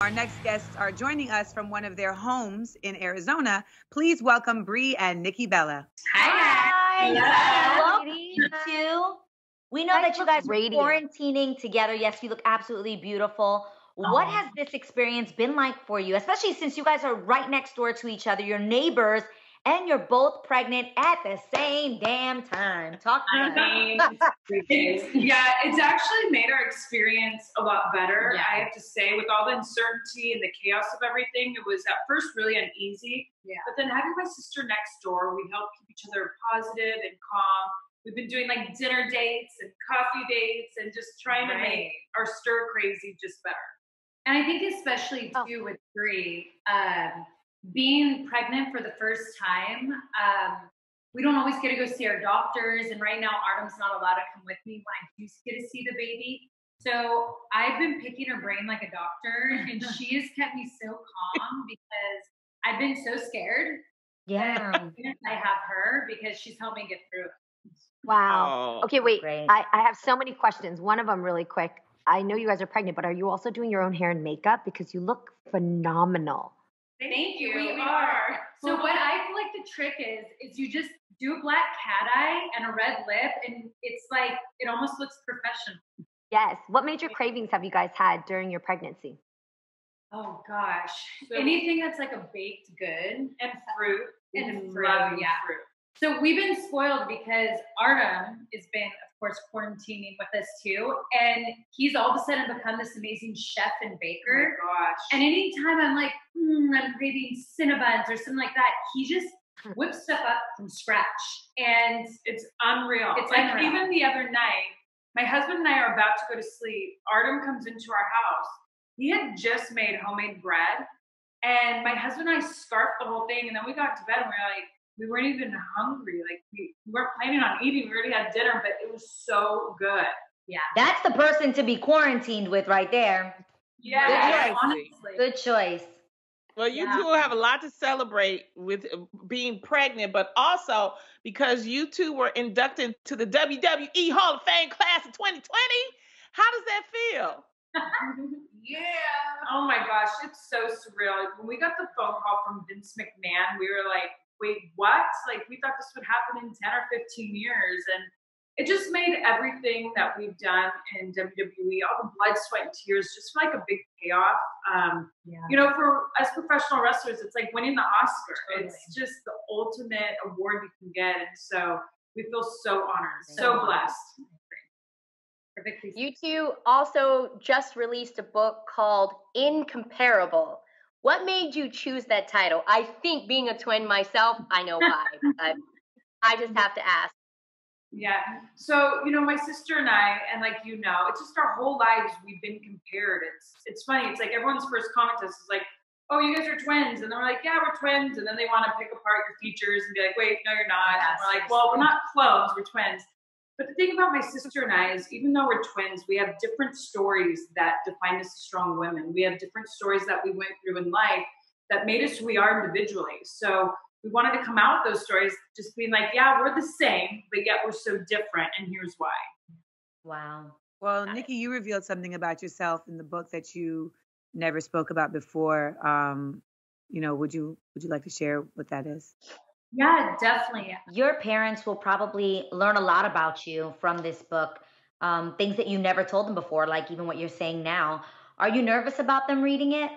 Our next guests are joining us from one of their homes in Arizona. Please welcome Bree and Nikki Bella. Hi. Welcome You two. We know that you guys are quarantining together. Yes, you look absolutely beautiful. What has this experience been like for you, especially since you guys are right next door to each other, you're neighbors, and you're both pregnant at the same damn time? Talk to me. Yeah, it's actually made our experience a lot better. Yeah. I have to say, with all the uncertainty and the chaos of everything, it was at first really uneasy. Yeah. But then having my sister next door, we help keep each other positive and calm. We've been doing like dinner dates and coffee dates and just trying to make our stir crazy just better. And I think especially too with Bree, being pregnant for the first time, we don't always get to go see our doctors. And right now, Artem's not allowed to come with me when I do get to see the baby. So I've been picking her brain like a doctor, and she has kept me so calm because I've been so scared. Yeah. I have her because she's helped me get through it. Wow. Okay, wait. I have so many questions. One of them really quick. I know you guys are pregnant, but are you also doing your own hair and makeup? Because you look phenomenal. Thank you. We are. So what I feel like the trick is you just do a black cat eye and a red lip, and it's like, it almost looks professional. Yes. What major cravings have you guys had during your pregnancy? Oh gosh. So, anything that's like a baked good. And fruit. And fruit, yeah. Fruit. So we've been spoiled because Artem has been, of course, quarantining with us too. And he's all of a sudden become this amazing chef and baker. Oh my gosh. And anytime I'm like, I'm craving Cinnabons or something like that, he just whips stuff up from scratch. And it's unreal. It's like unreal. Even the other night, my husband and I are about to go to sleep. Artem comes into our house. He had just made homemade bread. And my husband and I scarfed the whole thing. And then we got to bed and we were like, we weren't even hungry. Like we weren't planning on eating. We already had dinner, but it was so good. Yeah. That's the person to be quarantined with right there. Yeah. Good choice. Honestly. Good choice. Well, you two have a lot to celebrate with being pregnant, but also because you two were inducted to the WWE Hall of Fame class of 2020. How does that feel? Yeah. Oh my gosh, it's so surreal. When we got the phone call from Vince McMahon, we were like, wait, what? Like, we thought this would happen in 10 or 15 years. And it just made everything that we've done in WWE, all the blood, sweat, and tears, just like a big payoff. You know, for us professional wrestlers, it's like winning the Oscar. Totally. It's just the ultimate award you can get. And so we feel so honored, so blessed. You two also just released a book called Incomparable. What made you choose that title? I think being a twin myself, I know why, but I just have to ask. Yeah. So, you know, my sister and I, and like, you know, it's just our whole lives we've been compared. It's funny. It's like everyone's first comment to us is like, oh, you guys are twins. And then we're like, yeah, we're twins. And then they want to pick apart your features and be like, wait, no, you're not. And we're like, well, we're not clones, we're twins. But the thing about my sister and I is even though we're twins, we have different stories that define us as strong women. We have different stories that we went through in life that made us who we are individually. So we wanted to come out with those stories, just being like, yeah, we're the same, but yet we're so different, and here's why. Wow. Well, Nikki, you revealed something about yourself in the book that you never spoke about before. You know, would you like to share what that is? Yeah, definitely. Your parents will probably learn a lot about you from this book, things that you never told them before, like even what you're saying now. Are you nervous about them reading it?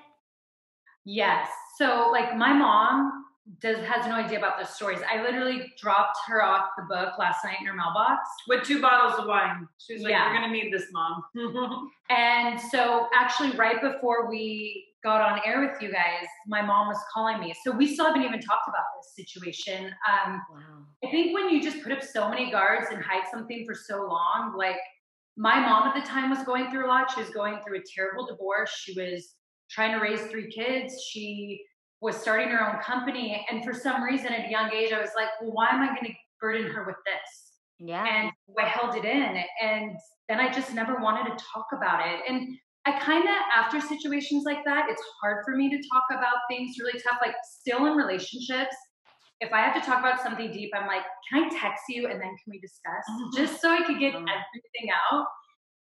Yes. So, like, my mom has no idea about those stories. I literally dropped her off the book last night in her mailbox. With 2 bottles of wine. She was like, you're going to need this, Mom. And so actually right before we got on air with you guys, my mom was calling me. So we still haven't even talked about this situation. Wow. I think when you just put up so many guards and hide something for so long, like my mom at the time was going through a lot. She was going through a terrible divorce. She was trying to raise 3 kids. She was starting her own company. And for some reason at a young age, I was like, well, why am I going to burden her with this? Yeah. And I held it in. And then I just never wanted to talk about it. And I kind of, after situations like that, it's hard for me to talk about things really tough, like still in relationships. If I have to talk about something deep, I'm like, can I text you and then can we discuss? Just so I could get everything out.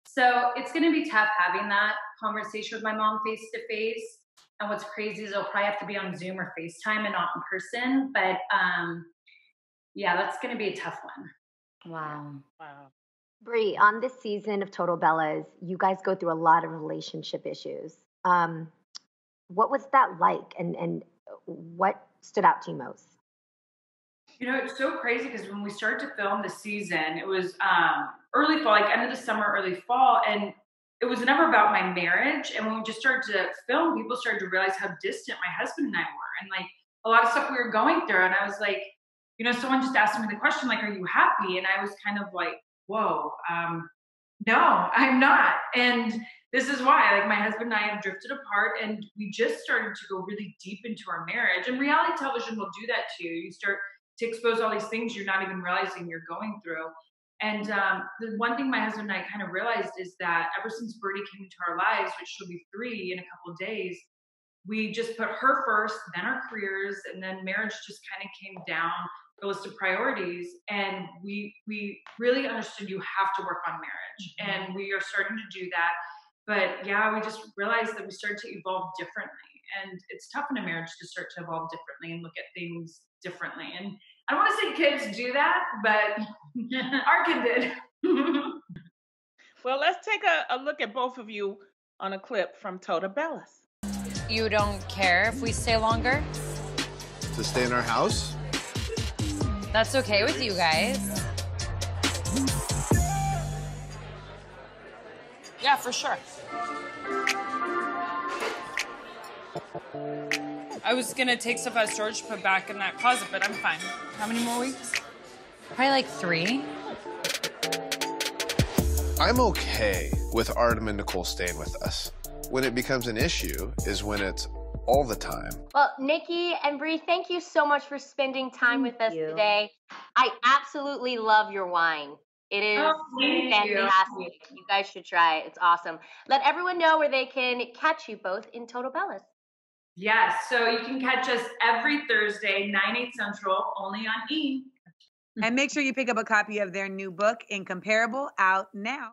So it's going to be tough having that conversation with my mom face to face. And what's crazy is it'll probably have to be on Zoom or FaceTime and not in person. But yeah, that's going to be a tough one. Wow. Bree, on this season of Total Bellas, you guys go through a lot of relationship issues. What was that like, and what stood out to you most? You know, it's so crazy because when we started to film the season, it was early fall, like end of the summer, early fall, and it was never about my marriage. And when we just started to film, people started to realize how distant my husband and I were, and like a lot of stuff we were going through. And I was like, you know, someone just asked me the question, like, "Are you happy?" And I was kind of like, "Whoa, no, I'm not." And this is why, like, my husband and I have drifted apart, and we just started to go really deep into our marriage. And reality television will do that to you. You start to expose all these things you're not even realizing you're going through. And the one thing my husband and I kind of realized is that ever since Birdie came into our lives, which she'll be 3 in a couple of days, we just put her first, then our careers, and then marriage just kind of came down the list of priorities. And we really understood you have to work on marriage. And we are starting to do that. But yeah, we just realized that we started to evolve differently. And it's tough in a marriage to start to evolve differently and look at things differently. And I don't want to say kids do that, but our kid did. Well, let's take a look at both of you on a clip from Total Bellas. You don't care if we stay longer? To stay in our house? That's okay with you guys. Yeah, for sure. I was gonna take stuff out of storage to put back in that closet, but I'm fine. How many more weeks? Probably like 3. I'm okay with Artem and Nicole staying with us. When it becomes an issue is when it's all the time. Well, Nikki and Bree, thank you so much for spending time with us today. I absolutely love your wine. It is fantastic. You guys should try it. It's awesome. Let everyone know where they can catch you both in Total Bellas. Yes, so you can catch us every Thursday, 9/8 Central, only on E! And make sure you pick up a copy of their new book, Incomparable, out now.